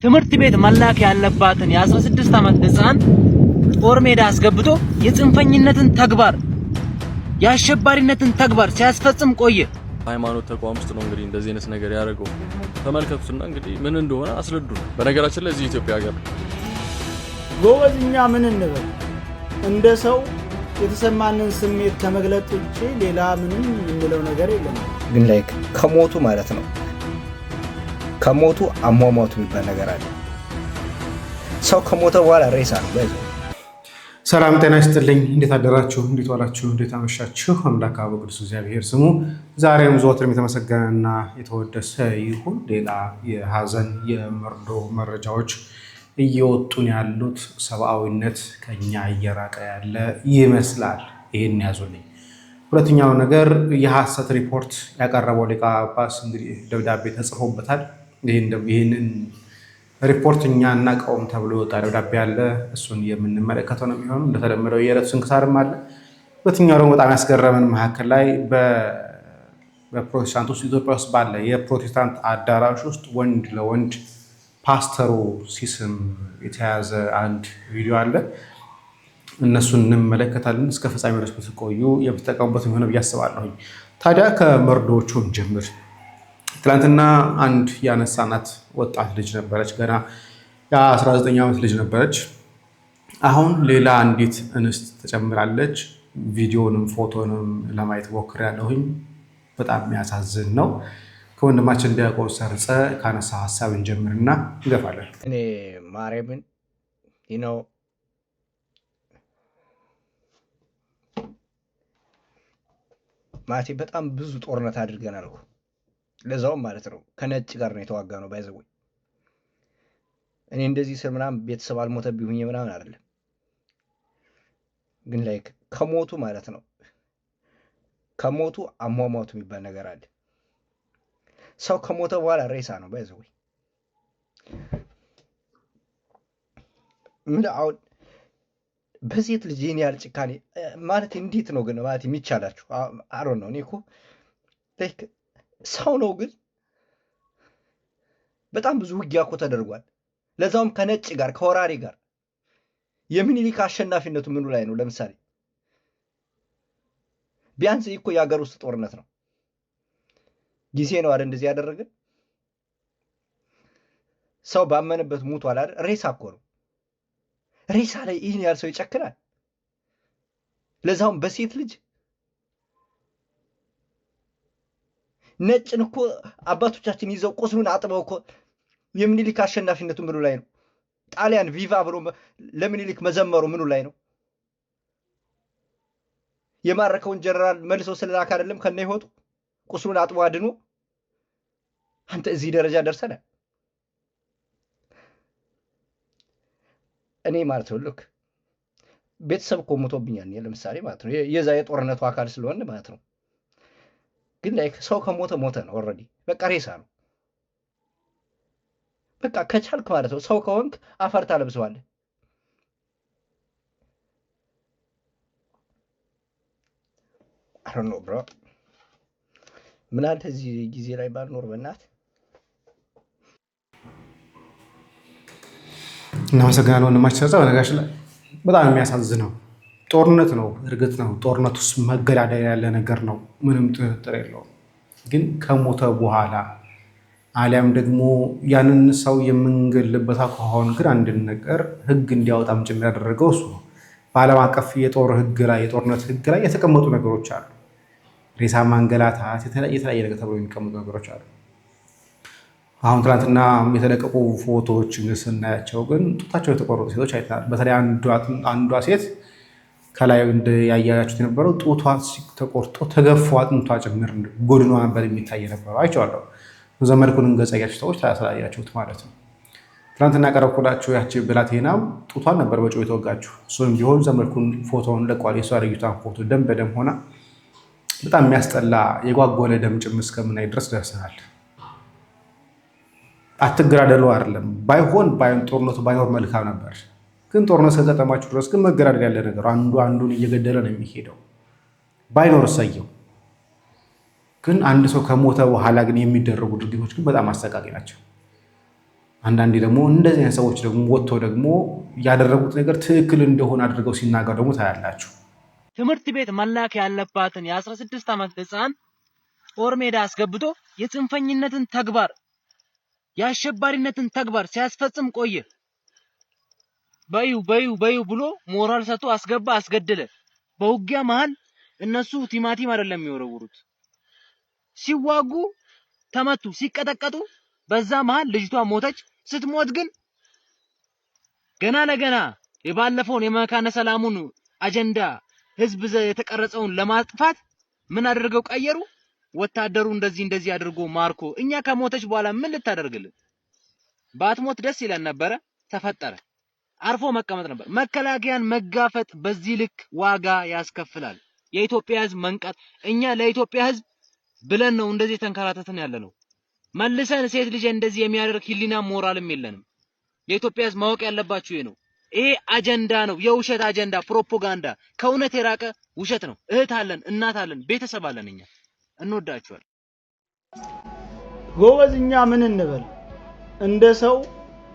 ትምህርት ቤት መላክ ያለባትን የ16 ዓመት ህፃን ጦር ሜዳ አስገብቶ የጽንፈኝነትን ተግባር የአሸባሪነትን ተግባር ሲያስፈጽም ቆየ። ሃይማኖት ተቋም ውስጥ ነው እንግዲህ እንደዚህ አይነት ነገር ያደረገው። ተመልከቱና እንግዲህ ምን እንደሆነ አስረዱ። በነገራችን ላይ እዚህ ኢትዮጵያ ሀገር ጎበዝኛ ምን እንበል እንደ ሰው የተሰማንን ስሜት ከመግለጥ ውጪ ሌላ ምንም የምንለው ነገር የለም። ግን ላይክ ከሞቱ ማለት ነው ከሞቱ አሟሟቱ የሚባል ነገር አለ። ሰው ከሞተ በኋላ ሬሳ ነው ባይዘው። ሰላም ጤና ይስጥልኝ። እንዴት አደራችሁ? እንዴት ዋላችሁ? እንዴት አመሻችሁ? አምላክ አብ ቅዱስ እግዚአብሔር ስሙ ዛሬም ዘወትርም የተመሰገነና የተወደሰ ይሁን። ሌላ የሀዘን የመርዶ መረጃዎች እየወጡን ያሉት ሰብአዊነት ከኛ እየራቀ ያለ ይመስላል። ይሄን ያዙልኝ። ሁለተኛው ነገር የሐሰት ሪፖርት ያቀረበው ሊቀ ጳጳስ እንግዲህ ደብዳቤ ተጽፎበታል። ይህንን ሪፖርት እኛ እናቀውም ተብሎ የወጣ ደብዳቤ አለ። እሱን የምንመለከተው ነው የሚሆነው። እንደተለመደው የዕለቱ ስንክሳርም አለ። ሁለተኛው ደግሞ በጣም ያስገረመን መካከል ላይ በፕሮቴስታንት ውስጥ ኢትዮጵያ ውስጥ ባለ የፕሮቴስታንት አዳራሽ ውስጥ ወንድ ለወንድ ፓስተሩ ሲስም የተያዘ አንድ ቪዲዮ አለ። እነሱን እንመለከታለን። እስከ ፍጻሜ ድረስ ብትቆዩ የምትጠቀሙበት የሚሆነ ብዬ አስባለሁኝ። ታዲያ ከመርዶቹም ጀምር። ትናንትና አንድ ያነሳናት ወጣት ልጅ ነበረች። ገና የ19 ዓመት ልጅ ነበረች። አሁን ሌላ አንዲት እንስት ተጨምራለች። ቪዲዮንም ፎቶንም ለማየት ሞክሬያለሁኝ። በጣም የሚያሳዝን ነው። ከወንድማችን ዲያቆን ሰርጸ ካነሳ ሀሳብ እንጀምርና እንገፋለን። እኔ ማርያምን ማቴ በጣም ብዙ ጦርነት አድርገናል። ለዛውም ማለት ነው ከነጭ ጋር ነው የተዋጋ ነው ባይዘው። እኔ እንደዚህ ስር ምናምን ቤተሰብ አልሞተብኝ ምናምን አይደለም፣ ግን ላይክ ከሞቱ ማለት ነው ከሞቱ አሟሟቱ የሚባል ነገር አለ። ሰው ከሞተ በኋላ ሬሳ ነው ባይዘው። ምን አሁን በሴት ልጅ ይህን ያህል ጭካኔ ማለት እንዴት ነው ግን ማለት የሚቻላችሁ? አሮ ነው እኔ እኮ ላይክ ሰው ነው፣ ግን በጣም ብዙ ውጊያ እኮ ተደርጓል። ለዛውም ከነጭ ጋር ከወራሪ ጋር። የሚኒሊክ አሸናፊነቱ ምኑ ላይ ነው? ለምሳሌ ቢያንስ እኮ የሀገር ውስጥ ጦርነት ነው ጊዜ ነው አይደል? እንደዚህ ያደረግን ሰው ባመነበት ሙቷል አይደል? ሬሳ እኮ ነው። ሬሳ ላይ ይህን ያህል ሰው ይጨክናል? ለዛውም በሴት ልጅ። ነጭን እኮ አባቶቻችን ይዘው ቁስሉን አጥበው እኮ የሚኒሊክ አሸናፊነቱ ምኑ ላይ ነው? ጣሊያን ቪቫ ብሎ ለሚኒሊክ መዘመሩ ምኑ ላይ ነው? የማረከውን ጀነራል መልሶ ስለላክ አይደለም ከነ ይወጡ ቁስሉን አጥቦ አድኖ። አንተ እዚህ ደረጃ ደርሰናል። እኔ ማለት ነው ልክ ቤተሰብ እኮ ሞቶብኛል ለምሳሌ ማለት ነው የዛ የጦርነቱ አካል ስለሆነ ማለት ነው። ግን ላይክ ሰው ከሞተ ሞተ ነው ኦልሬዲ፣ በቃ ሬሳ ነው። በቃ ከቻልክ ማለት ነው ሰው ከሆንክ አፈር ታለብሰዋለህ። አይ ዶንት ኖ ብሮ ምን አለ እዚህ ጊዜ ላይ ባልኖር በእናት። እናመሰግናለን ወንድማችን ሰርጸ። በነገራችን ላይ በጣም የሚያሳዝነው ጦርነት ነው። እርግጥ ነው ጦርነት ውስጥ መገዳደል ያለ ነገር ነው፣ ምንም ጥርጥር የለውም። ግን ከሞተ በኋላ አሊያም ደግሞ ያንን ሰው የምንገልበት ከሆን ግን አንድን ነገር ህግ እንዲያወጣም ጭምር ያደረገው እሱ ነው። በዓለም አቀፍ የጦር ህግ ላይ የጦርነት ህግ ላይ የተቀመጡ ነገሮች አሉ። ሬሳ ማንገላታት፣ የተለያየ ነገር ተብሎ የሚቀመጡ ነገሮች አሉ። አሁን ትናንትና የተለቀቁ ፎቶዎች ስናያቸው ግን ጡታቸው የተቆረጡ ሴቶች አይተናል። በተለይ አንዷ ሴት ከላይ ያያችሁት የነበረው ጡቷ ተቆርጦ ተገፎ አጥንቷ ጭምር ጎድኗ ነበር የሚታይ የነበረው። አይቼዋለሁ። ዘመድኩን ገጸያችሁ ሰዎች ታያሳያችሁት ማለት ነው። ትናንትና ቀረብኩላችሁ ያቺ ብላቴናም ጡቷን ነበር በጩቤ የተወጋችሁ። እሱም ቢሆን ዘመድኩን ፎቶውን ለቋል። የሷ ልዩቷን ፎቶ ደም በደም ሆና በጣም የሚያስጠላ የጓጎለ ደም ጭምር እስከምናይ ድረስ ደርሰናል። አትገዳደሉ አይደለም ባይሆን ጦርነቱ ባይኖር መልካም ነበር። ግን ጦርነት እስከገጠማችሁ ድረስ ግን መገዳደል ያለ ነገር አንዱ አንዱን እየገደለ ነው የሚሄደው። ባይኖር እሰየው። ግን አንድ ሰው ከሞተ በኋላ ግን የሚደረጉ ድርጊቶች ግን በጣም አሰቃቂ ናቸው። አንዳንዴ ደግሞ እንደዚህ አይነት ሰዎች ደግሞ ወጥተው ደግሞ ያደረጉት ነገር ትክክል እንደሆነ አድርገው ሲናገሩ ደግሞ ታያላችሁ። ትምህርት ቤት መላክ ያለባትን የ16 ዓመት ህፃን ጦር ሜዳ አስገብቶ የጽንፈኝነትን ተግባር የአሸባሪነትን ተግባር ሲያስፈጽም ቆየ። በዩ ብሎ ሞራል ሰጥቶ አስገባ፣ አስገደለ። በውጊያ መሃል እነሱ ቲማቲም አይደለም የሚወረውሩት፣ ሲዋጉ ተመቱ፣ ሲቀጠቀጡ በዛ መሃል ልጅቷ ሞተች። ስትሞት ግን ገና ለገና የባለፈውን የመካነ ሰላሙን አጀንዳ ህዝብ የተቀረጸውን ለማጥፋት ምን አድርገው ቀየሩ? ወታደሩ እንደዚህ አድርጎ ማርኮ እኛ ከሞተች በኋላ ምን ልታደርግልን? ባትሞት ደስ ይለን ነበረ። ተፈጠረ አርፎ መቀመጥ ነበር። መከላከያን መጋፈጥ በዚህ ልክ ዋጋ ያስከፍላል። የኢትዮጵያ ህዝብ መንቃት። እኛ ለኢትዮጵያ ህዝብ ብለን ነው እንደዚህ ተንከራተትን ያለ ነው። መልሰን ሴት ልጅ እንደዚህ የሚያደርግ ህሊና ሞራልም የለንም። የኢትዮጵያ ህዝብ ማወቅ ያለባችሁ ይሄ ነው። ይሄ አጀንዳ ነው፣ የውሸት አጀንዳ፣ ፕሮፓጋንዳ፣ ከእውነት የራቀ ውሸት ነው። እህት አለን፣ እናት አለን፣ ቤተሰብ አለን። እኛ እንወዳችኋል። ጎበዝ፣ እኛ ምን እንበል? እንደ ሰው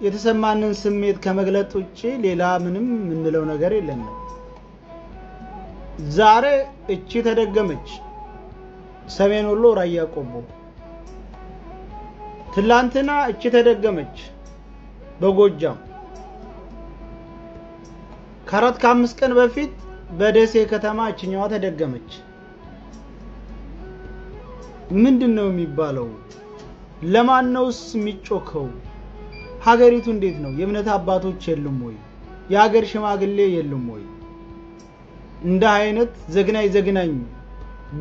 የተሰማንን ስሜት ከመግለጥ ውጪ ሌላ ምንም የምንለው ነገር የለንም። ዛሬ እቺ ተደገመች፣ ሰሜን ወሎ ራያ ቆቦ። ትላንትና እቺ ተደገመች በጎጃም። ከአራት ከአምስት ቀን በፊት በደሴ ከተማ እችኛዋ ተደገመች። ምንድነው የሚባለው? ለማን ነውስ የሚጮከው? ሀገሪቱ እንዴት ነው? የእምነት አባቶች የሉም ወይ? የሀገር ሽማግሌ የሉም ወይ? እንደ አይነት ዘግናኝ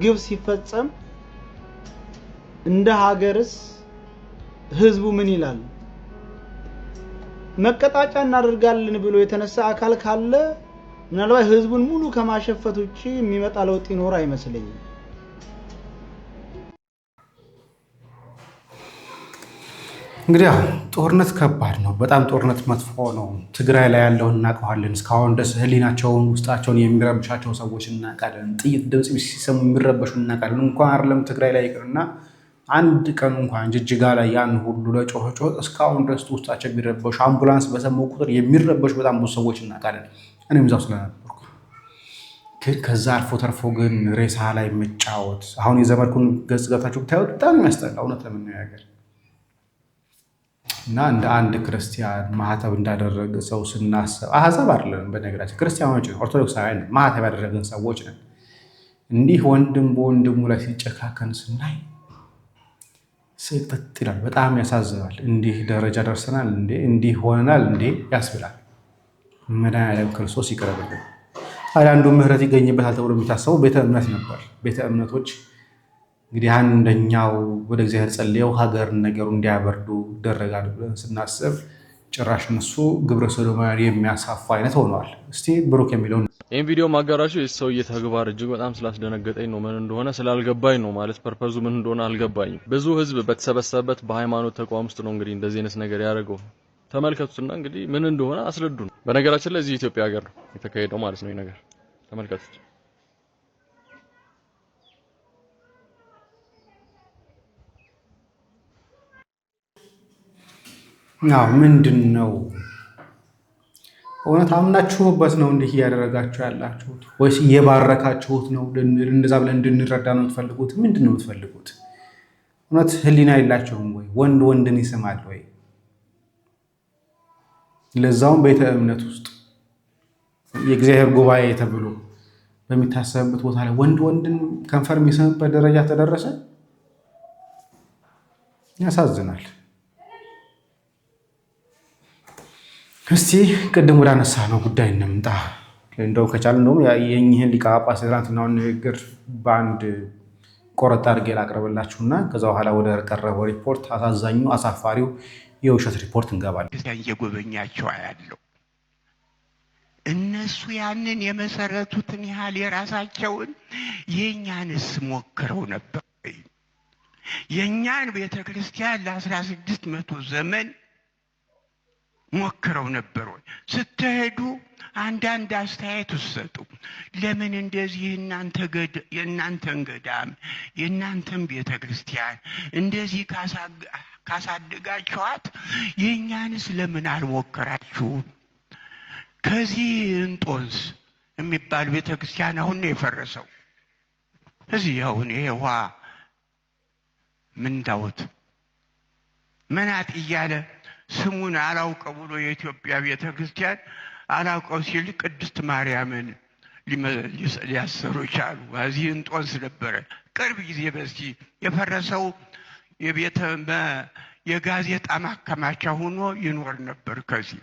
ግብ ሲፈጸም እንደ ሀገርስ ህዝቡ ምን ይላል? መቀጣጫ እናደርጋለን ብሎ የተነሳ አካል ካለ ምናልባት ህዝቡን ሙሉ ከማሸፈት ውጪ የሚመጣ ለውጥ ይኖር አይመስለኝም። እንግዲህ ጦርነት ከባድ ነው። በጣም ጦርነት መጥፎ ነው። ትግራይ ላይ ያለውን እናውቀዋለን። እስካሁን ድረስ ህሊናቸውን ውስጣቸውን የሚረብሻቸው ሰዎች እናውቃለን። ጥይት ድምፅ ሲሰሙ የሚረበሹ እናውቃለን። እንኳን አይደለም ትግራይ ላይ ይቅርና አንድ ቀን እንኳን ጅጅጋ ላይ ያን ሁሉ ለጮኸ እስካሁን ድረስ ውስጣቸው የሚረበሹ አምቡላንስ በሰሙ ቁጥር የሚረበሹ በጣም ብዙ ሰዎች እናውቃለን። እኔም እዛው ስለነበርኩ ግን ከዛ አልፎ ተርፎ ግን ሬሳ ላይ መጫወት አሁን የዘመድኩን ገጽ ገብታችሁ ብታዩት በጣም የሚያስጠላ እውነት ለመናገር እና እንደ አንድ ክርስቲያን ማህተብ እንዳደረገ ሰው ስናስብ አህዛብ አይደለም። በነገራችን ክርስቲያኖች ኦርቶዶክሳውያን ማህተብ ያደረገን ሰዎች ነን። እንዲህ ወንድም በወንድሙ ላይ ሲጨካከን ስናይ ስቅጥጥ ይላል። በጣም ያሳዝናል። እንዲህ ደረጃ ደርሰናል እንዴ? እንዲህ ሆነናል እንዴ ያስብላል። መድኃኒዓለም ክርስቶስ ይቅረብልን። አንዱ ምህረት ይገኝበታል ተብሎ የሚታሰበው ቤተ እምነት ነበር። ቤተ እምነቶች እንግዲህ አንደኛው ወደ እግዚአብሔር ጸልየው ሀገር ነገሩ እንዲያበርዱ ይደረጋል ብለን ስናስብ ጭራሽ እነሱ ግብረ ሰዶማውያን የሚያሳፋ አይነት ሆነዋል። እስቲ ብሩክ የሚለውን ይህን ቪዲዮ ማጋራሹ የሰውዬ ተግባር እጅግ በጣም ስላስደነገጠኝ ነው። ምን እንደሆነ ስላልገባኝ ነው። ማለት ፐርፐዙ ምን እንደሆነ አልገባኝም። ብዙ ህዝብ በተሰበሰበበት በሃይማኖት ተቋም ውስጥ ነው እንግዲህ እንደዚህ አይነት ነገር ያደረገው። ተመልከቱትና እንግዲህ ምን እንደሆነ አስረዱን። በነገራችን ላይ እዚህ ኢትዮጵያ ሀገር ነው የተካሄደው ማለት ነው ይሄ ነገር። ተመልከቱት። ምንድን ነው እውነት አምናችሁበት ነው እንዲህ እያደረጋችሁ ያላችሁት ወይስ እየባረካችሁት ነው? እንደዛ ብለን እንድንረዳ ነው የምትፈልጉት? ምንድን ነው የምትፈልጉት? እውነት ህሊና የላችሁም ወይ? ወንድ ወንድን ይስማል ወይ? ለዛውም ቤተ እምነት ውስጥ የእግዚአብሔር ጉባኤ ተብሎ በሚታሰብበት ቦታ ላይ ወንድ ወንድን ከንፈር የሚስምበት ደረጃ ተደረሰ። ያሳዝናል። እስቲ ቅድም ወደ አነሳ ነው ጉዳይ እንምጣ። እንደው ከቻል እንደውም የእኚህን ሊቀ ጳጳስ ትናንትናውን ንግግር በአንድ ቆረጥ አድርጌ ላቅርብላችሁና ከዛ በኋላ ወደ ቀረበው ሪፖርት፣ አሳዛኙ አሳፋሪው የውሸት ሪፖርት እንገባለን። እየጎበኛቸው ያለው እነሱ ያንን የመሰረቱትን ያህል የራሳቸውን የኛንስ ሞክረው ነበር። የኛን ቤተክርስቲያን ለ1600 ዘመን ሞክረው ነበር። ስትሄዱ አንዳንድ አስተያየት ሰጡ። ለምን እንደዚህ የእናንተን ገዳም የእናንተን ቤተክርስቲያን እንደዚህ ካሳደጋችኋት የእኛንስ ለምን አልሞከራችሁም? ከዚህ እንጦንስ የሚባል ቤተክርስቲያን አሁን ነው የፈረሰው። እዚህ አሁን ይሄ ውሃ ምንዳውት መናጥ እያለ ስሙን አላውቀው ብሎ የኢትዮጵያ ቤተክርስቲያን አላውቀው ሲል ቅድስት ማርያምን ሊያሰሩ ቻሉ። እዚህ እንጦንስ ነበረ። ቅርብ ጊዜ በዚህ የፈረሰው የጋዜጣ ማከማቻ ሆኖ ይኖር ነበር ከዚህ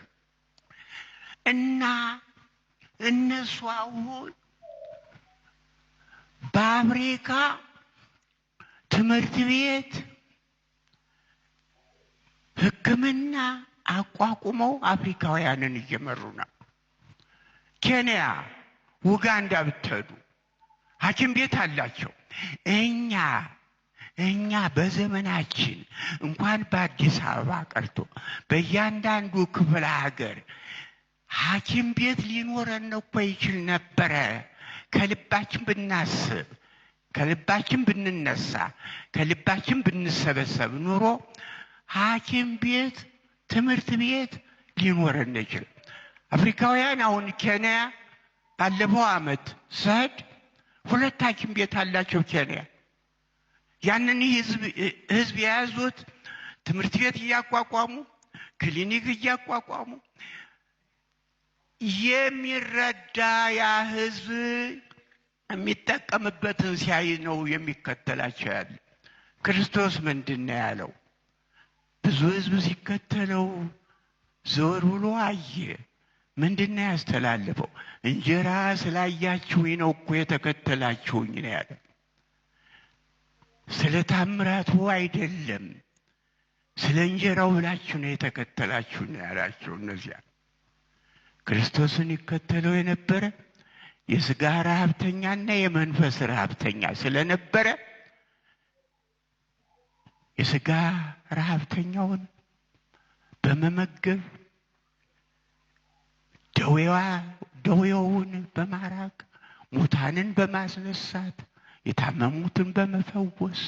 እና እነሱ አሁን በአፍሪካ ትምህርት ቤት ሕክምና አቋቁመው አፍሪካውያንን እየመሩ ነው። ኬንያ፣ ኡጋንዳ ብትሄዱ ሐኪም ቤት አላቸው። እኛ በዘመናችን እንኳን በአዲስ አበባ ቀርቶ በእያንዳንዱ ክፍለ ሀገር ሐኪም ቤት ሊኖረን እኮ ይችል ነበረ። ከልባችን ብናስብ፣ ከልባችን ብንነሳ፣ ከልባችን ብንሰበሰብ ኑሮ ሐኪም ቤት፣ ትምህርት ቤት ሊኖረን ይችል። አፍሪካውያን አሁን ኬንያ ባለፈው ዓመት ሰድ 2 ሐኪም ቤት አላቸው ኬንያ። ያንን ህዝብ የያዙት ትምህርት ቤት እያቋቋሙ ክሊኒክ እያቋቋሙ የሚረዳ ያ ህዝብ የሚጠቀምበትን ሲያይ ነው የሚከተላቸው ያለ። ክርስቶስ ምንድን ነው ያለው? ብዙ ህዝብ ሲከተለው ዞር ብሎ አየ። ምንድን ነው ያስተላለፈው? እንጀራ ስላያችሁኝ ነው እኮ የተከተላችሁኝ ነው ያለ። ስለ ታምራቱ አይደለም፣ ስለ እንጀራው ብላችሁ ነው የተከተላችሁ ነው ያላቸው። እነዚያ ክርስቶስን ይከተለው የነበረ የሥጋ ረሃብተኛና የመንፈስ ረሃብተኛ ስለነበረ የሥጋ ረሃብተኛውን በመመገብ ደዌውን በማራቅ ሙታንን በማስነሳት የታመሙትን በመፈወስ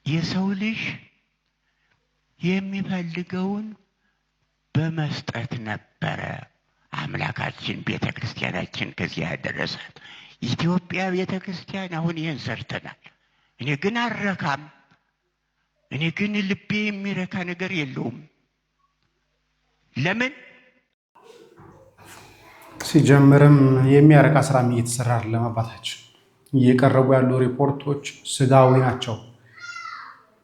የሰው ልጅ የሚፈልገውን በመስጠት ነበረ አምላካችን ቤተክርስቲያናችን ከዚህ ያደረሳት። ኢትዮጵያ ቤተክርስቲያን አሁን ይህን ሰርተናል። እኔ ግን አልረካም። እኔ ግን ልቤ የሚረካ ነገር የለውም። ለምን? ሲጀምርም የሚያረካ ስራም እየተሰራ አይደለም። አባታችን እየቀረቡ ያሉ ሪፖርቶች ስጋዊ ናቸው።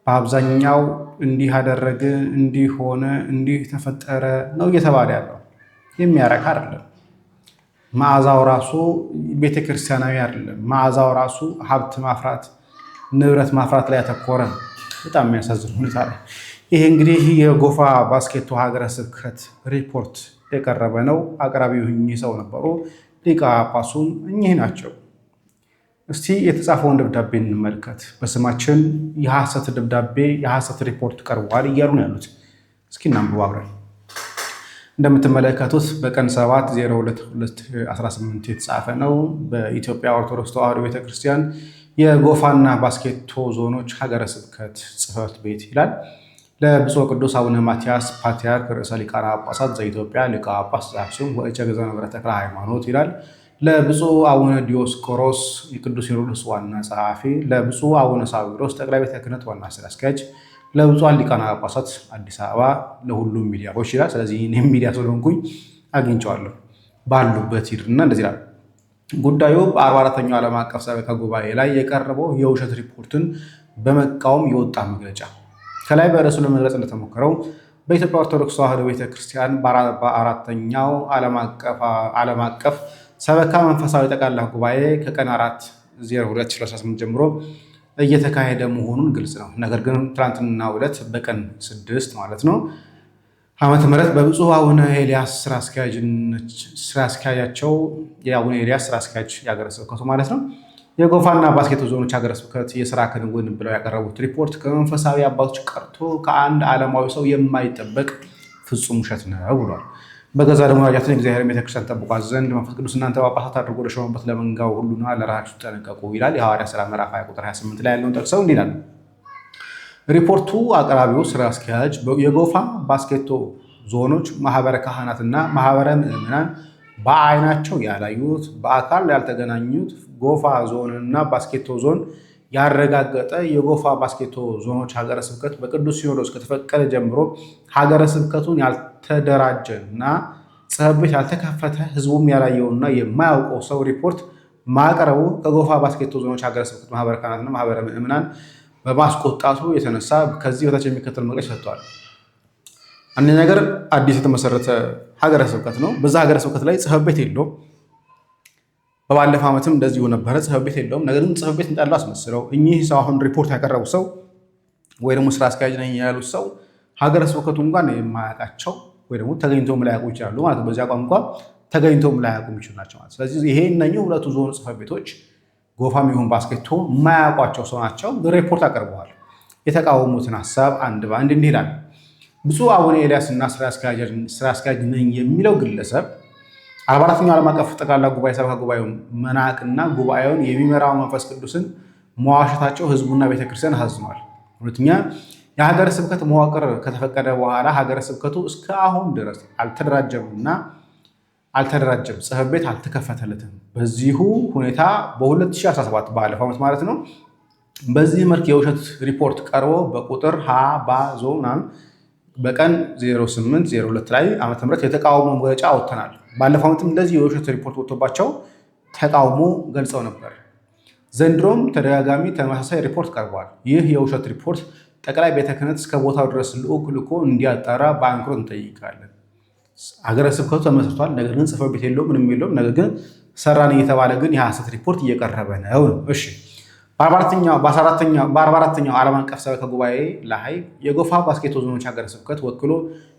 በአብዛኛው እንዲህ አደረገ፣ እንዲህ ሆነ፣ እንዲህ ተፈጠረ ነው እየተባለ ያለው። የሚያረካ አይደለም። መዓዛው ራሱ ቤተክርስቲያናዊ አይደለም። መዓዛው ራሱ ሀብት ማፍራት፣ ንብረት ማፍራት ላይ ያተኮረ ነው። በጣም የሚያሳዝን ሁኔታ ላይ ይሄ እንግዲህ የጎፋ ባስኬቶ ሀገረ ስብከት ሪፖርት የቀረበ ነው። አቅራቢው እኚህ ሰው ነበሩ። ሊቀ ጳጳሱም እኚህ ናቸው። እስቲ የተጻፈውን ደብዳቤ እንመልከት። በስማችን የሐሰት ደብዳቤ፣ የሐሰት ሪፖርት ቀርቧል እያሉ ነው ያሉት። እስኪ እናንብብ አብረን። እንደምትመለከቱት በቀን 7/02/2018 የተጻፈ ነው። በኢትዮጵያ ኦርቶዶክስ ተዋሕዶ ቤተክርስቲያን የጎፋና ባስኬቶ ዞኖች ሀገረ ስብከት ጽሕፈት ቤት ይላል። ለብፁዕ ቅዱስ አቡነ ማትያስ ፓትርያርክ ርዕሰ ሊቃነ ጳጳሳት ዘኢትዮጵያ ሊቀ ጳጳስ ዘአክሱም ወእጨጌ ዘመንበረ ተክለ ሃይማኖት ይላል። ለብፁዕ አቡነ ዲዮስቆሮስ የቅዱስ ሲኖዶስ ዋና ጸሐፊ፣ ለብፁዕ አቡነ ሳዊሮስ ጠቅላይ ቤተ ክህነት ዋና ስራ አስኪያጅ፣ ለብፁዓን ሊቃነ ጳጳሳት አዲስ አበባ፣ ለሁሉም ሚዲያዎች ይላል። ስለዚህ እኔም ሚዲያ ስለሆንኩኝ አግኝቼዋለሁ። ባሉበት ሂድና እንደዚህ ይላል። ጉዳዩ በ44ኛው ዓለም አቀፍ ሰበካ ጉባኤ ላይ የቀረበው የውሸት ሪፖርትን በመቃወም የወጣ መግለጫ። ከላይ በርዕሱ ለመግለጽ እንደተሞከረው በኢትዮጵያ ኦርቶዶክስ ተዋሕዶ ቤተክርስቲያን በ4ኛው ዓለም አቀፍ ሰበካ መንፈሳዊ ጠቅላላ ጉባኤ ከቀን 4/02/2018 ጀምሮ እየተካሄደ መሆኑን ግልጽ ነው። ነገር ግን ትናንትና ዕለት በቀን 6 ማለት ነው ዓመተ ምህረት በብፁዕ አቡነ ኤልያስ ስራ አስኪያጃቸው የአቡነ ኤልያስ ስራ አስኪያጅ የሀገረ ስብከቱ ማለት ነው የጎፋና ባስኬቶ ዞኖች ሀገረ ስብከት የስራ ክንውን ብለው ያቀረቡት ሪፖርት ከመንፈሳዊ አባቶች ቀርቶ ከአንድ ዓለማዊ ሰው የማይጠበቅ ፍጹም ውሸት ነው ብሏል። በገዛ ደግሞ ወዳጃችን እግዚአብሔር ቤተክርስቲያን ጠብቋት ዘንድ መንፈስ ቅዱስ እናንተ ጳጳሳት አድርጎ ለሾመበት ለመንጋው ሁሉና ለራሳችሁ ተጠነቀቁ ይላል። የሐዋርያት ሥራ ምዕራፍ 20 ቁጥር 28 ላይ ያለውን ጠቅሰው እንዲህ ይላል። ሪፖርቱ አቅራቢው ስራ አስኪያጅ የጎፋ ባስኬቶ ዞኖች ማህበረ ካህናትና ማህበረ ምዕመናን በአይናቸው ያላዩት በአካል ያልተገናኙት ጎፋ ዞንና ባስኬቶ ዞን ያረጋገጠ የጎፋ ባስኬቶ ዞኖች ሀገረ ስብከት በቅዱስ ሲኖዶስ ከተፈቀደ ጀምሮ ሀገረ ስብከቱን ያልተደራጀ እና ጽሕፈት ቤት ያልተከፈተ ህዝቡም ያላየውና የማያውቀው ሰው ሪፖርት ማቅረቡ ከጎፋ ባስኬቶ ዞኖች ሀገረ ስብከት ማህበረ ካህናትና ማህበረ ምዕመናን በማስቆጣቱ የተነሳ ከዚህ በታች የሚከተል መግለጫ ሰጥተዋል። አንድ ነገር አዲስ የተመሰረተ ሀገረ ስብከት ነው። በዛ ሀገረ ስብከት ላይ ጽሕፈት ቤት የለውም። በባለፈው ዓመትም እንደዚሁ ነበረ፣ ጽሕፈት ቤት የለውም። ነገር ግን ጽሕፈት ቤት እንዳለው አስመስለው እኚህ ሰው አሁን ሪፖርት ያቀረቡ ሰው ወይ ደግሞ ስራ አስኪያጅ ነኝ ያሉት ሰው ሀገረ ስብከቱ እንኳን የማያውቃቸው ወይ ደግሞ ተገኝተውም ላያውቁ ይችላሉ ማለት ነው። በዚያ ቋንቋ ተገኝተውም ላያውቁ የሚችሉ ናቸው ማለት። ስለዚህ ይሄ እነኚህ ሁለቱ ዞን ጽሕፈት ቤቶች ጎፋም ይሁን ባስኬቶ የማያውቋቸው ሰው ናቸው። ሪፖርት አቅርበዋል። የተቃወሙትን ሀሳብ አንድ በአንድ እንዲህ ይላል። ብፁዕ አቡነ ኤልያስ እና ስራ አስኪያጅ ነኝ የሚለው ግለሰብ 44ኛው ዓለም አቀፍ ጠቅላላ ጉባኤ ሰበካ ጉባኤውን መናቅና ጉባኤውን የሚመራው መንፈስ ቅዱስን መዋሸታቸው ህዝቡና ቤተክርስቲያን አሳዝኗል። ሁለተኛ የሀገረ ስብከት መዋቅር ከተፈቀደ በኋላ ሀገረ ስብከቱ እስከ አሁን ድረስ አልተደራጀም፣ ጽሕፈት ቤት አልተከፈተለትም። በዚሁ ሁኔታ በ2017 ባለፈው ዓመት ማለት ነው በዚህ መልክ የውሸት ሪፖርት ቀርቦ በቁጥር ሀባዞ በቀን 08/02 ላይ ዓመተ ምህረት የተቃውሞ መግለጫ አውጥተናል። ባለፈው ዓመትም እንደዚህ የውሸት ሪፖርት ወጥቶባቸው ተቃውሞ ገልጸው ነበር። ዘንድሮም ተደጋጋሚ ተመሳሳይ ሪፖርት ቀርቧል። ይህ የውሸት ሪፖርት ጠቅላይ ቤተ ክህነት እስከ ቦታው ድረስ ልዑክ ልኮ እንዲያጣራ በአንክሮት እንጠይቃለን። ሀገረ ስብከቱ ተመስርቷል፣ ነገር ግን ጽሕፈት ቤት የለውም፣ ምንም የለውም። ነገር ግን ሰራን እየተባለ ግን የሐሰት ሪፖርት እየቀረበ ነው። እሺ በ44ኛው ዓለም አቀፍ ሰበካ ጉባኤ ላይ የጎፋ ባስኬቶ ዞኖች ሀገረ ስብከት ወክሎ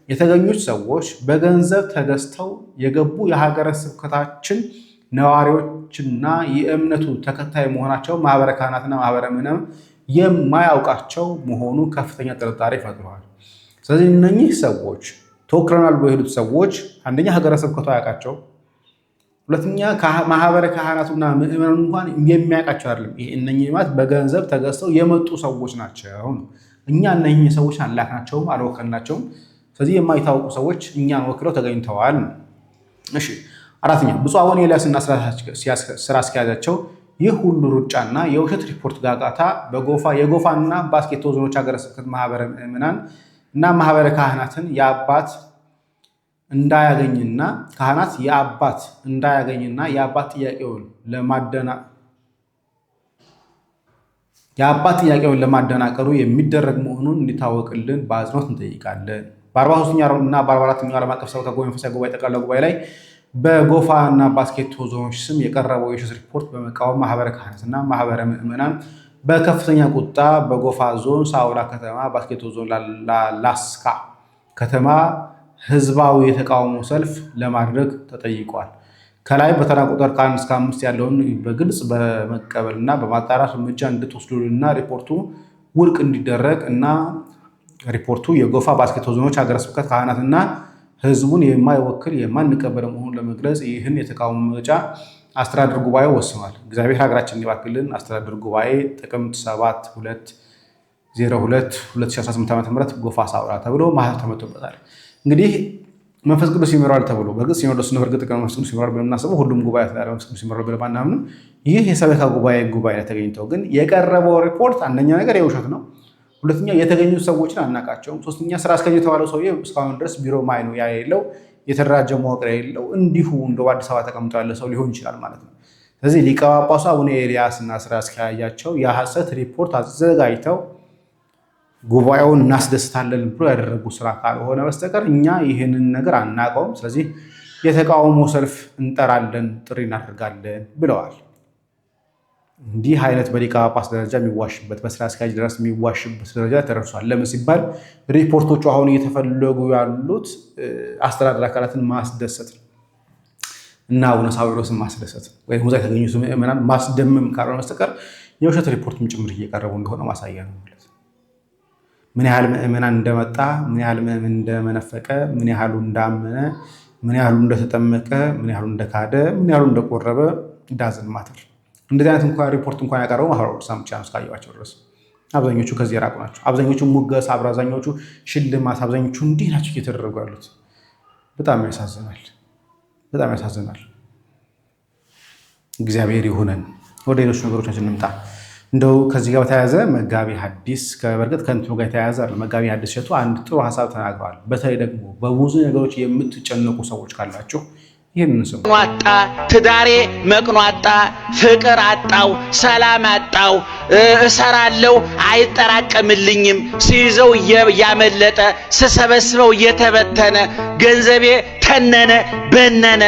የተገኙት ሰዎች በገንዘብ ተገዝተው የገቡ የሀገረ ስብከታችን ነዋሪዎችና የእምነቱ ተከታይ መሆናቸው ማህበረ ካህናትና ማህበረ ምዕመናን የማያውቃቸው መሆኑ ከፍተኛ ጥርጣሬ ፈጥሯል። ስለዚህ እነኚህ ሰዎች ተወክለናል በሄዱት ሰዎች አንደኛ ሀገረ ስብከቱ አያውቃቸው፣ ሁለተኛ ማህበረ ካህናቱና ምዕመናን እንኳን የሚያውቃቸው አይደለም። ይሄ እነኚህ ማለት በገንዘብ ተገዝተው የመጡ ሰዎች ናቸው። እኛ እነኚህ ሰዎች አላክናቸውም፣ አልወከልናቸውም። ስለዚህ የማይታወቁ ሰዎች እኛን ወክለው ተገኝተዋል። እሺ አራተኛ ብፁዕ አቡነ ኤልያስና ስራ አስኪያጃቸው ይህ ሁሉ ሩጫና የውሸት ሪፖርት ጋጋታ የጎፋና ባስኬቶ ዞኖች ሀገረ ስብከት ማህበረ ምዕመናን እና ማህበረ ካህናትን የአባት እንዳያገኝና የአባት ጥያቄውን ለማደናቀሩ የሚደረግ መሆኑን እንዲታወቅልን በአጽንኦት እንጠይቃለን። በ43ኛው እና በ44ኛው ዓለም አቀፍ ሰበካ ጉባኤ መንፈሳዊ ጉባኤ ጠቅላላ ጉባኤ ላይ በጎፋ እና ባስኬቶ ዞኖች ስም የቀረበው የውሸት ሪፖርት በመቃወም ማህበረ ካህናትና ማህበረ ምዕመናን በከፍተኛ ቁጣ በጎፋ ዞን ሳውላ ከተማ፣ ባስኬቶ ዞን ላስካ ከተማ ህዝባዊ የተቃውሞ ሰልፍ ለማድረግ ተጠይቋል። ከላይ በተራ ቁጥር ከ1 እስከ 5 ያለውን በግልጽ በመቀበልና በማጣራት እርምጃ እንድትወስዱልና ሪፖርቱ ውድቅ እንዲደረግ እና ሪፖርቱ የጎፋ ባስኬቶ ዞኖች ሀገረ ስብከት ካህናትና ህዝቡን የማይወክል የማንቀበል መሆኑን ለመግለጽ ይህን የተቃውሞ መግለጫ አስተዳደር ጉባኤ ወስኗል። እግዚአብሔር ሀገራችንን ይባርክልን። አስተዳደር ጉባኤ ጥቅምት 7/02/2018 ዓ.ም ጎፋ ሳውላ ተብሎ ማህተም ተመቶበታል። እንግዲህ መንፈስ ቅዱስ ይመራል ተብሎ በግልጽ ሲኖዶስ ነው። በእርግጥ መንፈስ ቅዱስ ይመራል ብለን የምናስበው ሁሉም ጉባኤ ላይ መንፈስ ቅዱስ ይመራል ብለን ባናምንም ይህ የሰበካ ጉባኤ ላይ ተገኝተው ግን የቀረበው ሪፖርት አንደኛ ነገር የውሸት ነው። ሁለተኛ የተገኙት ሰዎችን አናውቃቸውም። ሶስተኛ ስራ አስኪያጅ የተባለው ሰውዬ እስካሁን ድረስ ቢሮ ማይ ነው የሌለው የተደራጀ መዋቅር የሌለው እንዲሁ እንደ አዲስ አበባ ተቀምጦ ያለ ሰው ሊሆን ይችላል ማለት ነው። ስለዚህ ሊቀ ጳጳሱ አቡነ ኤልያስ እና ስራ አስኪያጃቸው የሐሰት ሪፖርት አዘጋጅተው ጉባኤውን እናስደስታለን ብሎ ያደረጉ ስራ ካልሆነ በስተቀር እኛ ይህንን ነገር አናውቀውም። ስለዚህ የተቃውሞ ሰልፍ እንጠራለን፣ ጥሪ እናደርጋለን ብለዋል። እንዲህ አይነት በሊቀ ጳጳስ ደረጃ የሚዋሽበት በስራ አስኪያጅ ድረስ የሚዋሽበት ደረጃ ተደርሷል። ለምን ሲባል ሪፖርቶቹ አሁን እየተፈለጉ ያሉት አስተዳደር አካላትን ማስደሰት እና አቡነ ሳዊሮስን ማስደሰት ወይም ሙዛ የተገኙት ምዕመናን ማስደመም ካልሆነ በስተቀር የውሸት ሪፖርትም ጭምር እየቀረቡ እንደሆነ ማሳያ ነው ማለት ነው። ምን ያህል ምዕመናን እንደመጣ፣ ምን ያህል ምዕመን እንደመነፈቀ፣ ምን ያህሉ እንዳመነ፣ ምን ያህሉ እንደተጠመቀ፣ ምን ያህሉ እንደካደ፣ ምን ያህሉ እንደቆረበ ዳዝን ማተር እንደዚህ አይነት ሪፖርት እንኳን ያቀረበው ማህበረ ቅዱሳን ብቻ ነው እስካየኋቸው ድረስ። አብዛኞቹ ከዚህ የራቁ ናቸው። አብዛኞቹ ሙገሳ፣ አብዛኞቹ ሽልማት፣ አብዛኞቹ እንዲህ ናቸው እየተደረጉ ያሉት። በጣም ያሳዝናል። በጣም ያሳዝናል። እግዚአብሔር ይሁነን። ወደ ሌሎች ነገሮቻችን እንምጣ። እንደው ከዚህ ጋር በተያያዘ መጋቢ ሐዲስ በርግጥ ከእንትኑ ጋር የተያያዘ መጋቢ ሐዲስ እሸቱ አንድ ጥሩ ሀሳብ ተናግረዋል። በተለይ ደግሞ በብዙ ነገሮች የምትጨነቁ ሰዎች ካላችሁ ይህንን ስሙ። አጣ ትዳሬ መቅኖ አጣ፣ ፍቅር አጣው፣ ሰላም አጣው፣ እሰራለሁ አይጠራቀምልኝም፣ ሲይዘው እያመለጠ ስሰበስበው እየተበተነ ገንዘቤ ተነነ በነነ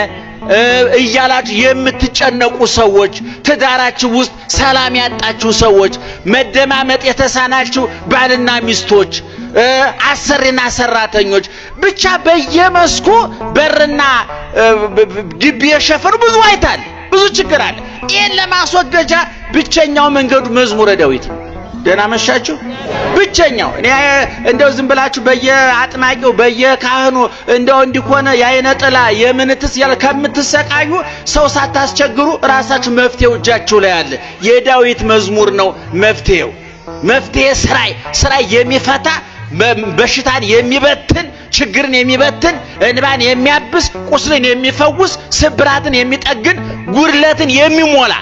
እያላችሁ የምትጨነቁ ሰዎች፣ ትዳራችሁ ውስጥ ሰላም ያጣችሁ ሰዎች፣ መደማመጥ የተሳናችሁ ባልና ሚስቶች፣ አሰሪና ሰራተኞች፣ ብቻ በየመስኩ በርና ግቢ የሸፈኑ ብዙ አይታል፣ ብዙ ችግር አለ። ይህን ለማስወገጃ ብቸኛው መንገዱ መዝሙረ ዳዊት ነው። ደህና መሻችሁ። ብቸኛው እኔ እንደው ዝም ብላችሁ በየአጥማቂው በየካህኑ እንደው እንዲኮነ የአይነ ጥላ የምንትስ ያለ ከምትሰቃዩ ሰው ሳታስቸግሩ ራሳችሁ መፍትሄው እጃችሁ ላይ አለ። የዳዊት መዝሙር ነው መፍትሄው። መፍትሄ ስራይ የሚፈታ በሽታን የሚበትን ችግርን የሚበትን እንባን የሚያብስ ቁስልን የሚፈውስ ስብራትን የሚጠግን ጉድለትን የሚሞላ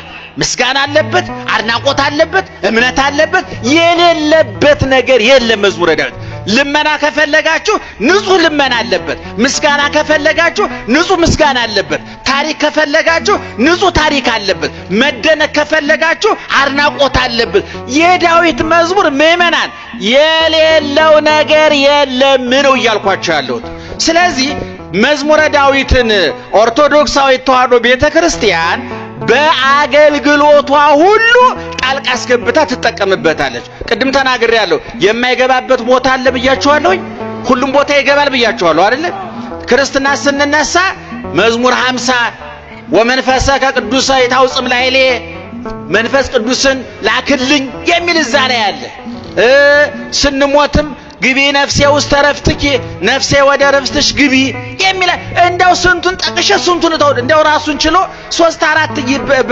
ምስጋና አለበት፣ አድናቆት አለበት፣ እምነት አለበት። የሌለበት ነገር የለም መዝሙረ ዳዊት። ልመና ከፈለጋችሁ ንጹህ ልመና አለበት። ምስጋና ከፈለጋችሁ ንጹህ ምስጋና አለበት። ታሪክ ከፈለጋችሁ ንጹህ ታሪክ አለበት። መደነቅ ከፈለጋችሁ አድናቆት አለበት። የዳዊት መዝሙር ምዕመናን የሌለው ነገር የለም ነው እያልኳቸው ያለሁት። ስለዚህ መዝሙረ ዳዊትን ኦርቶዶክሳዊት ተዋሕዶ ቤተክርስቲያን በአገልግሎቷ ሁሉ ጣልቃ አስገብታ ትጠቀምበታለች። ቅድም ተናግሬያለሁ። የማይገባበት ቦታ አለ ብያችኋለሁ። ሁሉም ቦታ ይገባል ብያችኋለሁ አይደል? ክርስትና ስንነሳ መዝሙር 50 ወመንፈሰከ ቅዱሰ ይታውጽም ላይሌ መንፈስ ቅዱስን ላክልኝ የሚል እዛ ላይ አለ። ስንሞትም ግቢ ነፍሴ ውስጥ ረፍትኪ ነፍሴ ወደ ረፍትሽ ግቢ የሚል እንደው ስንቱን ጠቅሼ ስንቱን ተው እንደው ራሱን ችሎ 3-4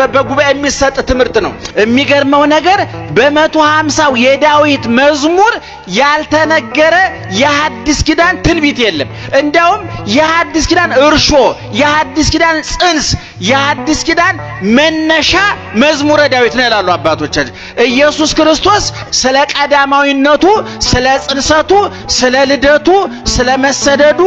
በጉባኤ የሚሰጥ ትምህርት ነው። የሚገርመው ነገር በ150ው የዳዊት መዝሙር ያልተነገረ የሐዲስ ኪዳን ትንቢት የለም። እንደውም የሐዲስ ኪዳን እርሾ፣ የሐዲስ ኪዳን ጽንስ፣ የሐዲስ ኪዳን መነሻ መዝሙረ ዳዊት ነው ይላሉ አባቶቻችን። ኢየሱስ ክርስቶስ ስለ ቀዳማዊነቱ፣ ስለ ጽንሰቱ፣ ስለ ልደቱ፣ ስለ መሰደዱ፣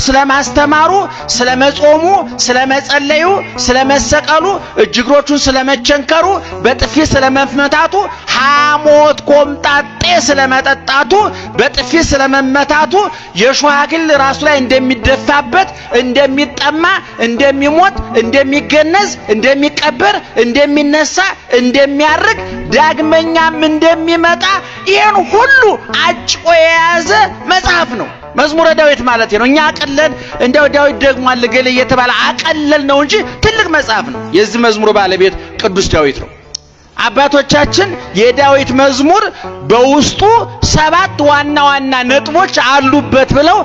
ስለ ማስተማሩ፣ ስለ መጾሙ፣ ስለ መጸለዩ፣ ስለ መሰቀሉ፣ እጅግሮቹን ስለ መቸንከሩ፣ በጥፊ ስለ መመታቱ፣ ሐሞት ኮምጣጤ ስለ መጠጣቱ፣ በጥፊ ስለ መመታቱ፣ የሾህ አክሊል ራሱ ላይ እንደሚደፋበት፣ እንደሚጠማ፣ እንደሚሞት፣ እንደሚገነዝ፣ እንደሚቀበር፣ እንደሚነሳ፣ እንደሚያርግ ዳግመኛም እንደሚመጣ ይህን ሁሉ አጭቆ የያዘ መጽሐፍ ነው መዝሙረ ዳዊት ማለት ነው። እኛ አቀለል እንደው ዳዊት ደግሞ አለገለ እየተባለ አቀለል ነው እንጂ ትልቅ መጽሐፍ ነው። የዚህ መዝሙር ባለቤት ቅዱስ ዳዊት ነው። አባቶቻችን የዳዊት መዝሙር በውስጡ 7 ዋና ዋና ነጥቦች አሉበት ብለው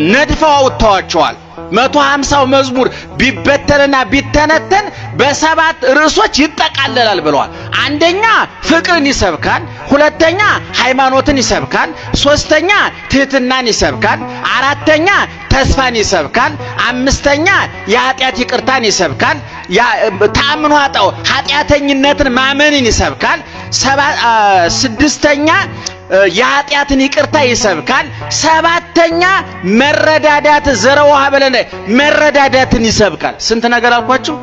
ነድፈው አውጥተዋቸዋል። 150ው መዝሙር ቢበተንና ቢተነተን በ7 ርዕሶች ይጠቃለላል ብለዋል። አንደኛ ፍቅርን ይሰብካል፣ ሁለተኛ ሃይማኖትን ይሰብካል፣ ሶስተኛ ትህትናን ይሰብካል፣ አራተኛ ተስፋን ይሰብካል፣ አምስተኛ የኃጢአት ይቅርታን ይሰብካል፣ ተአምኖ ኃጢአተኝነትን ማመንን ይሰብካል፣ ስድስተኛ የኃጢአትን ይቅርታ ይሰብካል፣ ሰባተኛ መረዳዳት ዘረውሃ በለነ መረዳዳትን ይሰብካል። ስንት ነገር አልኳችሁ?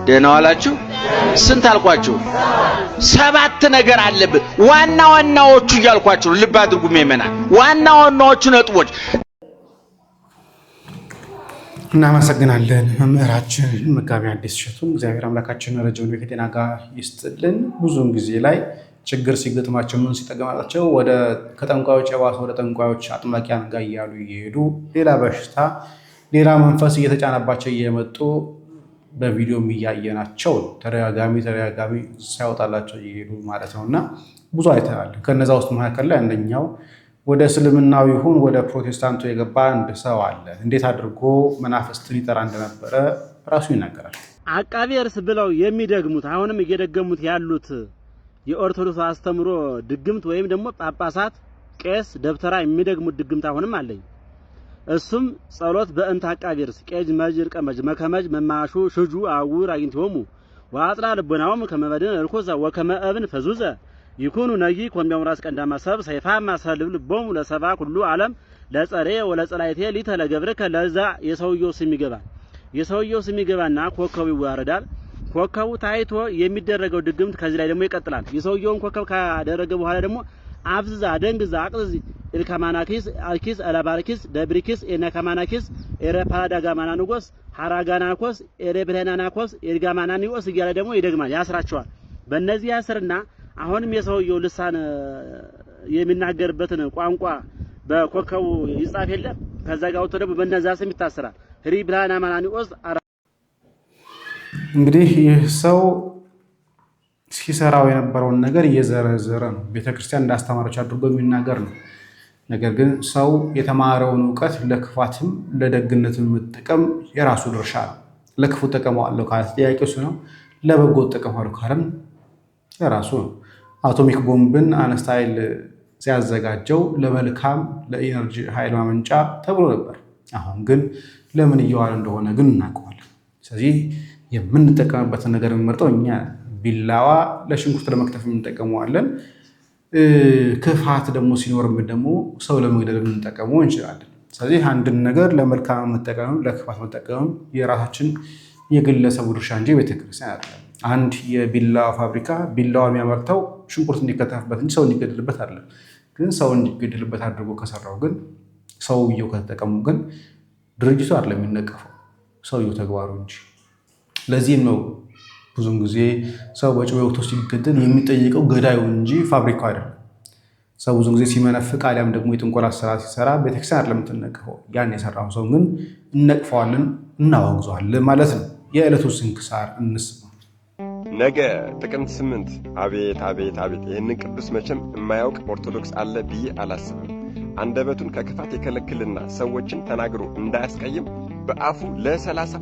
ደህና ዋላችሁ? ስንት አልኳችሁ? 7 ነገር አለበት። ዋና ዋናዎቹ እያልኳችሁ ልብ አድርጉ ምእመናን፣ ዋና ዋናዎቹ ነጥቦች። እናመሰግናለን መምህራችን መጋቢ ሐዲስ እሸቱን። እግዚአብሔር አምላካችን ረጅም ከጤና ጋር ይስጥልን። ብዙውን ጊዜ ላይ ችግር ሲገጥማቸው ምን ሲጠቀማቸው ከጠንቋዮች የባሰ ወደ ጠንቋዮች አጥማቂያን ጋር እያሉ እየሄዱ ሌላ በሽታ ሌላ መንፈስ እየተጫነባቸው እየመጡ በቪዲዮም እያየናቸው ተደጋጋሚ ሳይወጣላቸው እየሄዱ ማለት ነው። እና ብዙ አይተናል። ከነዛ ውስጥ መካከል ላይ አንደኛው ወደ እስልምናው ይሁን ወደ ፕሮቴስታንቱ የገባ አንድ ሰው አለ። እንዴት አድርጎ መናፍስትን ይጠራ እንደነበረ ራሱ ይናገራል። አቃቤ እርስ ብለው የሚደግሙት አሁንም እየደገሙት ያሉት የኦርቶዶክስ አስተምሮ ድግምት ወይም ደግሞ ጳጳሳት ቄስ ደብተራ የሚደግሙት ድግምት አሁንም አለኝ። እሱም ጸሎት በእንተ አቃቢርስ ቄጅ መጅር ቀመጅ መከመጅ መማሹ ሽጁ አውር አግኝቶሙ ወአጥራ ልቦናውም ከመበድን እርኮዛ ወከመእብን ፈዙዘ ይኩኑ ነጊ ኮምቢያም ራስ ቀንዳማ ሰብ ሰይፋ ማሰልብ ልቦሙ ለሰባ ሁሉ ዓለም ለጸሬ ወለጸላይቴ ሊተለገብርከ ለዛ የሰውየው ስም ይገባና ኮከቡ ይዋረዳል። ኮከቡ ታይቶ የሚደረገው ድግምት ከዚህ ላይ ደግሞ ይቀጥላል። የሰውየውን ኮከብ ካደረገ በኋላ ደግሞ አብዝዛ ደንግዛ አቅዝ ኢልካማናኪስ አልኪስ አላባርኪስ ደብሪኪስ ኤነካማናኪስ ኤረፓዳጋማናንጎስ ሃራጋናኮስ ኤሬብሬናናኮስ ኤርጋማናኒኦስ እያለ ደግሞ ይደግማል፣ ያስራቸዋል። በእነዚህ ያስርና አሁንም የሰውየው ልሳን የሚናገርበትን ቋንቋ በኮከቡ ይጻፍ የለም። ከዛ ጋር ወጥቶ ደግሞ በእነዛ ስም ይታሰራል። ሪብራናማናኒኦስ እንግዲህ ይህ ሰው ሲሰራው የነበረውን ነገር እየዘረዘረ ነው። ቤተክርስቲያን እንዳስተማረች አድርጎ የሚናገር ነው። ነገር ግን ሰው የተማረውን ዕውቀት ለክፋትም ለደግነትም መጠቀም የራሱ ድርሻ ነው። ለክፉ ተጠቀመዋለሁ ካለ ጥያቄው እሱ ነው። ለበጎ ተጠቀመዋለሁ ካለም የራሱ ነው። አቶሚክ ቦምብን አነስታይል ሲያዘጋጀው ለመልካም ለኢነርጂ ኃይል ማመንጫ ተብሎ ነበር። አሁን ግን ለምን እየዋለ እንደሆነ ግን እናውቀዋለን። ስለዚህ የምንጠቀምበትን ነገር የምንመርጠው እኛ ቢላዋ ለሽንኩርት ለመክተፍ የምንጠቀመዋለን። ክፋት ደግሞ ሲኖርብን ደግሞ ሰው ለመግደል የምንጠቀመው እንችላለን። ስለዚህ አንድን ነገር ለመልካም መጠቀም ለክፋት መጠቀም የራሳችን የግለሰቡ ድርሻ እንጂ ቤተክርስቲያን አይደለም። አንድ የቢላዋ ፋብሪካ ቢላዋ የሚያመርተው ሽንኩርት እንዲከተፍበት እንጂ ሰው እንዲገድልበት አይደለም። ግን ሰው እንዲገድልበት አድርጎ ከሰራው ግን ሰውየው ከተጠቀሙ ግን ድርጅቱ አይደለም የሚነቀፈው ሰውየው ተግባሩ እንጂ። ለዚህም ነው ብዙም ጊዜ ሰው በጩቤ ወቅቶ ሲገደል የሚጠይቀው ገዳዩ እንጂ ፋብሪካው አይደለም። ሰው ብዙ ጊዜ ሲመነፍቅ አሊያም ደግሞ የጥንቆላ ስራ ሲሰራ ቤተክርስቲያን አይደለም የምትነቀፈው። ያን የሰራው ሰው ግን እነቅፈዋለን፣ እናወግዘዋለን ማለት ነው። የዕለቱ ስንክሳር እንስማ። ነገ ጥቅምት 8 አቤት አቤት አቤት! ይህንን ቅዱስ መቼም የማያውቅ ኦርቶዶክስ አለ ብዬ አላስብም። አንደበቱን ከክፋት የከለክልና ሰዎችን ተናግሮ እንዳያስቀይም በአፉ ለ30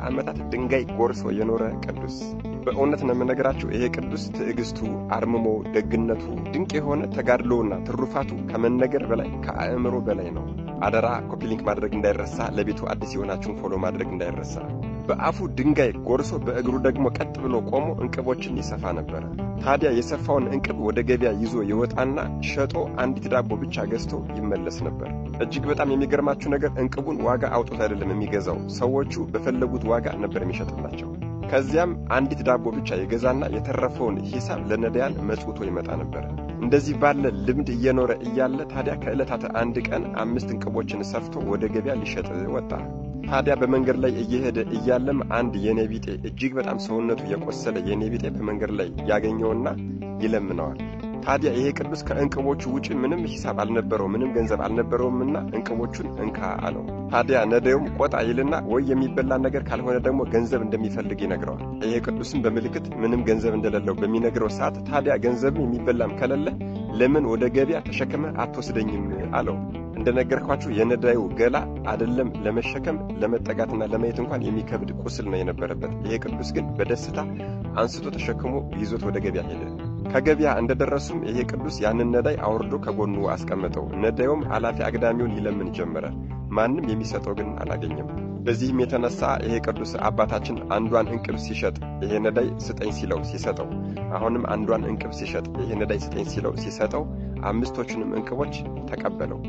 ዓመታት ድንጋይ ጎርሶ የኖረ ቅዱስ። በእውነት ነው የምነግራችሁ፣ ይሄ ቅዱስ ትዕግስቱ፣ አርምሞ፣ ደግነቱ፣ ድንቅ የሆነ ተጋድሎውና ትሩፋቱ ከመነገር በላይ ከአእምሮ በላይ ነው። አደራ ኮፒ ሊንክ ማድረግ እንዳይረሳ፣ ለቤቱ አዲስ የሆናችሁን ፎሎ ማድረግ እንዳይረሳ። በአፉ ድንጋይ ጎርሶ በእግሩ ደግሞ ቀጥ ብሎ ቆሞ እንቅቦችን ይሰፋ ነበር። ታዲያ የሰፋውን እንቅብ ወደ ገበያ ይዞ ይወጣና ሸጦ አንዲት ዳቦ ብቻ ገዝቶ ይመለስ ነበር። እጅግ በጣም የሚገርማችሁ ነገር እንቅቡን ዋጋ አውጥቶ አይደለም የሚገዛው፣ ሰዎቹ በፈለጉት ዋጋ ነበር የሚሸጥላቸው። ከዚያም አንዲት ዳቦ ብቻ የገዛና የተረፈውን ሂሳብ ለነዳያን መጽውቶ ይመጣ ነበር። እንደዚህ ባለ ልምድ እየኖረ እያለ ታዲያ ከዕለታት አንድ ቀን 5 እንቅቦችን ሰፍቶ ወደ ገበያ ሊሸጥ ወጣ። ታዲያ በመንገድ ላይ እየሄደ እያለም አንድ የኔቢጤ እጅግ በጣም ሰውነቱ የቆሰለ የኔቢጤ በመንገድ ላይ ያገኘውና ይለምነዋል። ታዲያ ይሄ ቅዱስ ከእንቅቦቹ ውጪ ምንም ሂሳብ አልነበረው፣ ምንም ገንዘብ አልነበረውምና እንቅቦቹን እንካ አለው። ታዲያ ነዳዩም ቆጣ ይልና ወይ የሚበላ ነገር ካልሆነ ደግሞ ገንዘብ እንደሚፈልግ ይነግረዋል። ይሄ ቅዱስም በምልክት ምንም ገንዘብ እንደሌለው በሚነግረው ሰዓት ታዲያ ገንዘብም የሚበላም ከሌለ ለምን ወደ ገበያ ተሸክመ አትወስደኝም አለው። እንደነገርኳችሁ የነዳዩ ገላ አይደለም ለመሸከም ለመጠጋትና ለማየት እንኳን የሚከብድ ቁስል ነው የነበረበት። ይሄ ቅዱስ ግን በደስታ አንስቶ ተሸክሞ ይዞት ወደ ገበያ ሄደ። ከገበያ እንደደረሱም ይሄ ቅዱስ ያንን ነዳይ አውርዶ ከጎኑ አስቀመጠው። ነዳዩም አላፊ አግዳሚውን ይለምን ጀመረ። ማንም የሚሰጠው ግን አላገኘም። በዚህም የተነሳ ይሄ ቅዱስ አባታችን አንዷን እንቅብ ሲሸጥ ይሄ ነዳይ ስጠኝ ሲለው ሲሰጠው፣ አሁንም አንዷን እንቅብ ሲሸጥ ይሄ ነዳይ ስጠኝ ሲለው ሲሰጠው፣ 5ቶቹንም እንቅቦች ተቀበለው።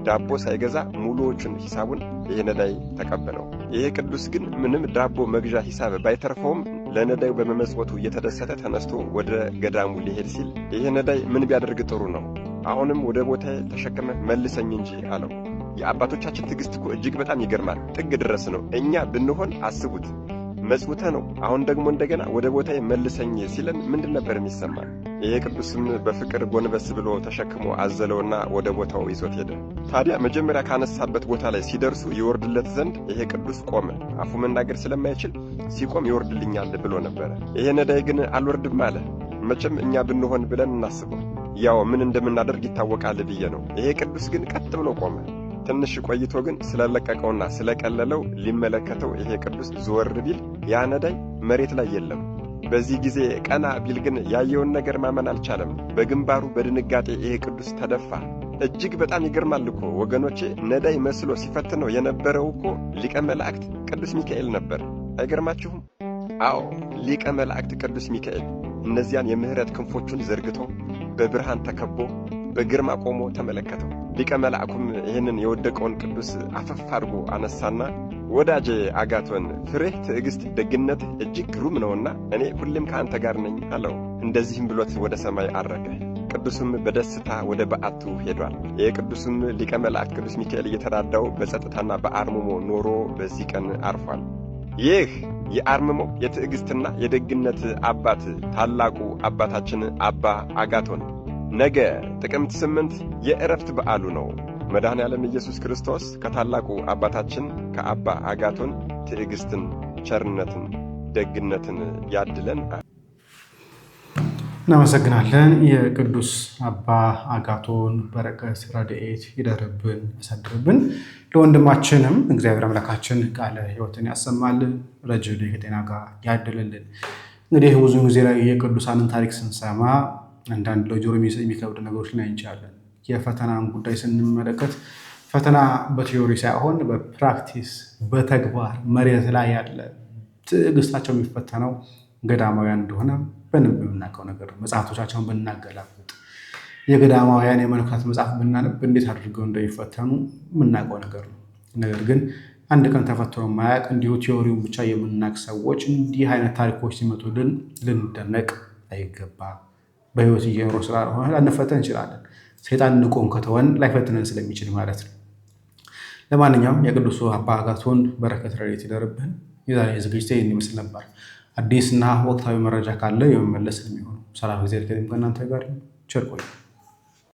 ዳቦ ሳይገዛ ሙሉዎቹን ሂሳቡን ይሄ ነዳይ ተቀበለው። ይሄ ቅዱስ ግን ምንም ዳቦ መግዣ ሂሳብ ባይተርፈውም ለነዳዩ በመመጽወቱ እየተደሰተ ተነስቶ ወደ ገዳሙ ሊሄድ ሲል ይሄ ነዳይ ምን ቢያደርግ ጥሩ ነው? አሁንም ወደ ቦታዬ ተሸክመ መልሰኝ እንጂ አለው። የአባቶቻችን ትዕግስት እኮ እጅግ በጣም ይገርማል። ጥግ ድረስ ነው። እኛ ብንሆን አስቡት፣ መጽውተ ነው። አሁን ደግሞ እንደገና ወደ ቦታዬ መልሰኝ ሲለን ምንድን ነበር የሚሰማን? ይሄ ቅዱስም በፍቅር ጎንበስ ብሎ ተሸክሞ አዘለውና ወደ ቦታው ይዞት ሄደ። ታዲያ መጀመሪያ ካነሳበት ቦታ ላይ ሲደርሱ ይወርድለት ዘንድ ይሄ ቅዱስ ቆመ። አፉ መናገር ስለማይችል ሲቆም ይወርድልኛል ብሎ ነበረ። ይሄ ነዳይ ግን አልወርድም አለ። መቼም እኛ ብንሆን ብለን እናስበው፣ ያው ምን እንደምናደርግ ይታወቃል ብዬ ነው። ይሄ ቅዱስ ግን ቀጥ ብሎ ቆመ። ትንሽ ቆይቶ ግን ስለለቀቀውና ስለቀለለው ሊመለከተው ይሄ ቅዱስ ዘወር ቢል ያ ነዳይ መሬት ላይ የለም። በዚህ ጊዜ ቀና ቢል ግን ያየውን ነገር ማመን አልቻለም። በግንባሩ በድንጋጤ ይሄ ቅዱስ ተደፋ። እጅግ በጣም ይገርማል እኮ ወገኖቼ። ነዳይ መስሎ ሲፈትነው የነበረው እኮ ሊቀ መላእክት ቅዱስ ሚካኤል ነበር። አይገርማችሁም? አዎ ሊቀ መላእክት ቅዱስ ሚካኤል እነዚያን የምህረት ክንፎቹን ዘርግቶ በብርሃን ተከቦ በግርማ ቆሞ ተመለከተው። ሊቀ መላእኩም ይህንን የወደቀውን ቅዱስ አፈፍ አድርጎ አነሳና ወዳጄ አጋቶን ፍሬህ፣ ትዕግስት፣ ደግነት እጅግ ግሩም ነውና እኔ ሁሌም ከአንተ ጋር ነኝ አለው። እንደዚህም ብሎት ወደ ሰማይ አረገ። ቅዱስም በደስታ ወደ በዓቱ ሄዷል። የቅዱስም ሊቀ መላእክት ቅዱስ ሚካኤል እየተራዳው በጸጥታና በአርምሞ ኖሮ በዚህ ቀን አርፏል። ይህ የአርምሞ የትዕግስትና የደግነት አባት ታላቁ አባታችን አባ አጋቶን ነገ ጥቅምት 8 የዕረፍት በዓሉ ነው። መድኃኔዓለም ኢየሱስ ክርስቶስ ከታላቁ አባታችን ከአባ አጋቶን ትዕግስትን፣ ቸርነትን፣ ደግነትን ያድለን። እናመሰግናለን። የቅዱስ አባ አጋቶን በረከት ረድኤት ይደርብን ያሳድርብን። ለወንድማችንም እግዚአብሔር አምላካችን ቃለ ሕይወትን ያሰማልን፣ ረጅም ዕድሜ ከጤና ጋር ያድልልን። እንግዲህ ብዙ ጊዜ ላይ የቅዱሳንን ታሪክ ስንሰማ አንዳንድ ለጆሮ የሚከብዱ ነገሮች ላይ እንችላለን። የፈተናን ጉዳይ ስንመለከት ፈተና በቲዮሪ ሳይሆን በፕራክቲስ በተግባር መሬት ላይ ያለ ትዕግስታቸው የሚፈተነው ገዳማውያን እንደሆነ በንብ የምናውቀው ነገር ነው። መጽሐፎቻቸውን ብናገላብጥ የገዳማውያን የመነኮሳት መጽሐፍ ብናነብ እንዴት አድርገው እንደሚፈተኑ የምናውቀው ነገር ነው። ነገር ግን አንድ ቀን ተፈትኖ ማያውቅ እንዲሁ ቲዮሪውን ብቻ የምናውቅ ሰዎች እንዲህ አይነት ታሪኮች ሲመጡልን ልንደነቅ አይገባም። በህይወት እየኖሩ ስላልሆነ ላንፈተን እንችላለን። ሰይጣን ንቆም ከተወን ላይፈትነን ስለሚችል ማለት ነው። ለማንኛውም የቅዱሱ አባ አጋቶን በረከት ረድኤት ይደርብን። የዛሬ ዝግጅት ይህን ይመስል ነበር። አዲስና ወቅታዊ መረጃ ካለ የመመለስ የሚሆነው ሰላም ጊዜ ከእናንተ ጋር ቸር ቆዩ።